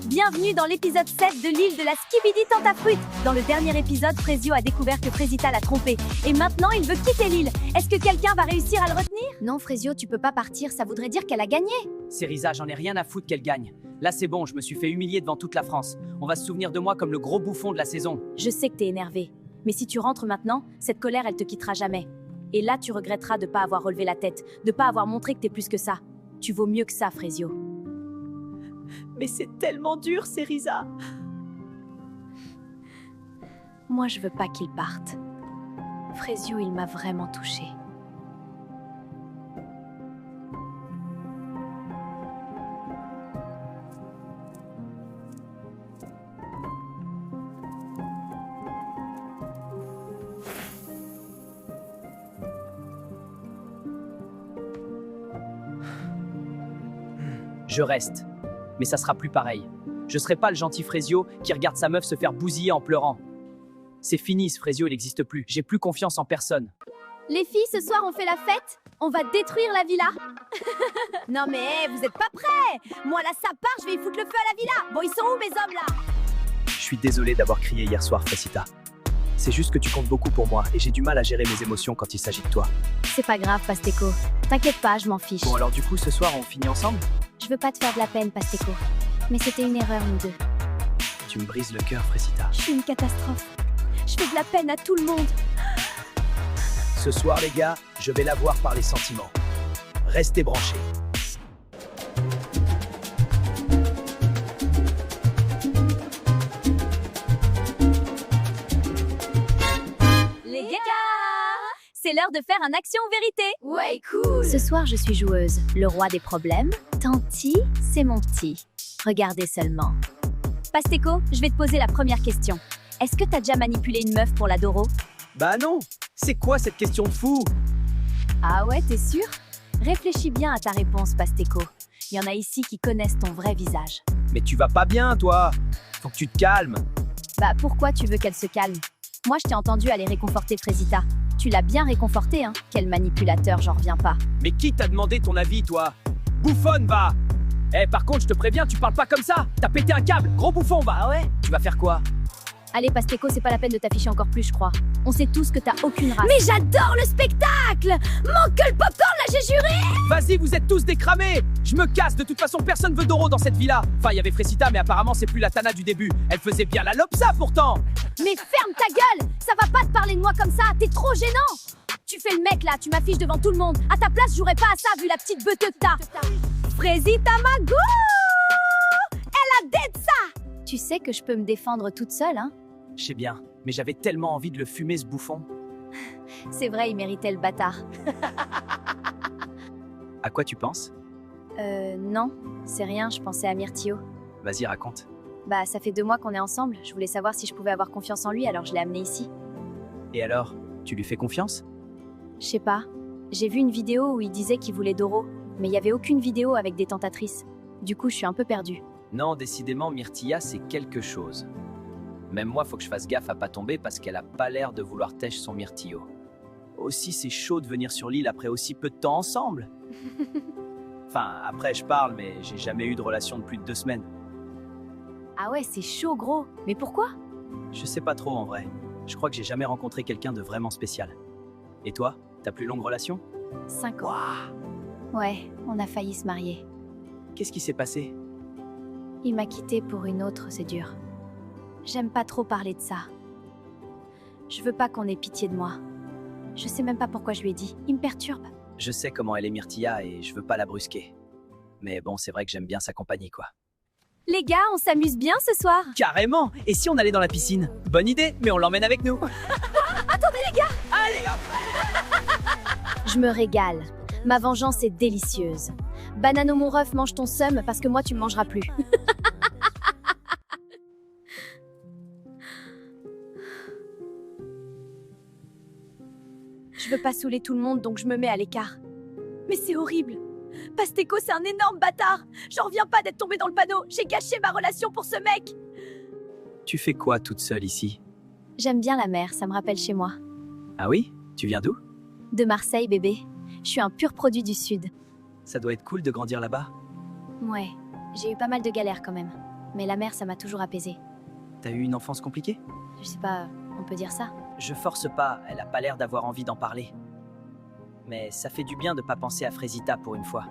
Bienvenue dans l'épisode 7 de l'île de la Skibidi Tentafruit. Dans le dernier épisode, Frezio a découvert que Frezita l'a trompé. Et maintenant, il veut quitter l'île. Est-ce que quelqu'un va réussir à le retenir? Non, Frezio, tu peux pas partir, ça voudrait dire qu'elle a gagné. Cerisa, j'en ai rien à foutre qu'elle gagne. Là c'est bon, je me suis fait humilier devant toute la France. On va se souvenir de moi comme le gros bouffon de la saison. Je sais que t'es énervé. Mais si tu rentres maintenant, cette colère, elle te quittera jamais. Et là, tu regretteras de pas avoir relevé la tête, de pas avoir montré que t'es plus que ça. Tu vaux mieux que ça, Frezio. Mais c'est tellement dur, Cerisa. Moi, je veux pas qu'il parte. Frezio, il m'a vraiment touchée. Je reste. Mais ça sera plus pareil. Je serai pas le gentil Frezio qui regarde sa meuf se faire bousiller en pleurant. C'est fini, ce Frezio, il n'existe plus. J'ai plus confiance en personne. Les filles, ce soir, on fait la fête? On va détruire la villa? Non mais, vous êtes pas prêts? Moi là, ça part, je vais y foutre le feu à la villa. Bon, ils sont où mes hommes là? Je suis désolé d'avoir crié hier soir, Fresita. C'est juste que tu comptes beaucoup pour moi et j'ai du mal à gérer mes émotions quand il s'agit de toi. C'est pas grave, Pasteco. T'inquiète pas, je m'en fiche. Bon alors du coup, ce soir, on finit ensemble? Je veux pas te faire de la peine, Pasteco. Mais c'était une erreur, nous deux. Tu me brises le cœur, Fresita. Je suis une catastrophe. Je fais de la peine à tout le monde. Ce soir, les gars, je vais l'avoir par les sentiments. Restez branchés. Les gars, c'est l'heure de faire un action ou vérité. Ouais, cool. Ce soir, je suis joueuse. Le roi des problèmes. Tanti, c'est mon petit. Regardez seulement. Pasteco, je vais te poser la première question. Est-ce que t'as déjà manipulé une meuf pour l'adoro? Bah non. C'est quoi cette question de fou? Ah ouais, t'es sûr? Réfléchis bien à ta réponse, Pasteco. Il y en a ici qui connaissent ton vrai visage. Mais tu vas pas bien, toi. Faut que tu te calmes. Bah pourquoi tu veux qu'elle se calme? Moi, je t'ai entendu aller réconforter Frezita. Tu l'as bien réconforté, hein? Quel manipulateur, j'en reviens pas. Mais qui t'a demandé ton avis, toi? Bouffonne, va! Eh, par contre, je te préviens, tu parles pas comme ça! T'as pété un câble, gros bouffon, va! Ah ouais? Tu vas faire quoi? Allez, Pasteco, c'est pas la peine de t'afficher encore plus, je crois. On sait tous que t'as aucune race. Mais j'adore le spectacle! Manque que le popcorn, là, j'ai juré! Vas-y, vous êtes tous décramés! Je me casse, de toute façon, personne veut d'Oro dans cette villa. Enfin, il y avait Fresita, mais apparemment, c'est plus la Tana du début. Elle faisait bien la lopsa, pourtant! Mais ferme ta gueule! Ça va pas te parler de moi comme ça, t'es trop gênant! Tu fais le mec, là, tu m'affiches devant tout le monde. À ta place, je jouerais pas à ça, vu la petite beuteux que t'as. Frezita Mago! Elle a dead ça! Tu sais que je peux me défendre toute seule, hein? Je sais bien, mais j'avais tellement envie de le fumer, ce bouffon. C'est vrai, il méritait le bâtard. À quoi tu penses? Non, c'est rien, je pensais à Myrtio. Vas-y, raconte. Bah, ça fait 2 mois qu'on est ensemble, je voulais savoir si je pouvais avoir confiance en lui, alors je l'ai amené ici. Et alors, tu lui fais confiance? Je sais pas, j'ai vu une vidéo où il disait qu'il voulait Doro, mais il y avait aucune vidéo avec des tentatrices. Du coup, je suis un peu perdue. Non, décidément, Myrtilla, c'est quelque chose. Même moi, faut que je fasse gaffe à pas tomber parce qu'elle a pas l'air de vouloir tèche son Myrtillo. Aussi, c'est chaud de venir sur l'île après aussi peu de temps ensemble. Enfin, après, je parle, mais j'ai jamais eu de relation de plus de 2 semaines. Ah ouais, c'est chaud, gros. Mais pourquoi? Je sais pas trop, en vrai. Je crois que j'ai jamais rencontré quelqu'un de vraiment spécial. Et toi, ta plus longue relation? 5 ans. Ouais, on a failli se marier. Qu'est-ce qui s'est passé? Il m'a quittée pour une autre, c'est dur. J'aime pas trop parler de ça. Je veux pas qu'on ait pitié de moi. Je sais même pas pourquoi je lui ai dit. Il me perturbe. Je sais comment elle est Myrtilla et je veux pas la brusquer. Mais bon, c'est vrai que j'aime bien sa compagnie, quoi. Les gars, on s'amuse bien ce soir. Carrément! Et si on allait dans la piscine? Bonne idée, mais on l'emmène avec nous. Attendez les gars! Allez, hop! Je me régale. Ma vengeance est délicieuse. Banano mon ref, mange ton seum parce que moi tu me mangeras plus. Je veux pas saouler tout le monde donc je me mets à l'écart. Mais c'est horrible. Pasteco c'est un énorme bâtard. J'en reviens pas d'être tombée dans le panneau. J'ai gâché ma relation pour ce mec. Tu fais quoi toute seule ici? J'aime bien la mer, ça me rappelle chez moi. Ah oui? Tu viens d'où? De Marseille bébé. Je suis un pur produit du sud. Ça doit être cool de grandir là-bas. Ouais, j'ai eu pas mal de galères quand même. mais la mer, ça m'a toujours apaisée. T'as eu une enfance compliquée? Je sais pas, on peut dire ça. Je force pas, elle a pas l'air d'avoir envie d'en parler. Mais ça fait du bien de pas penser à Frésita pour une fois.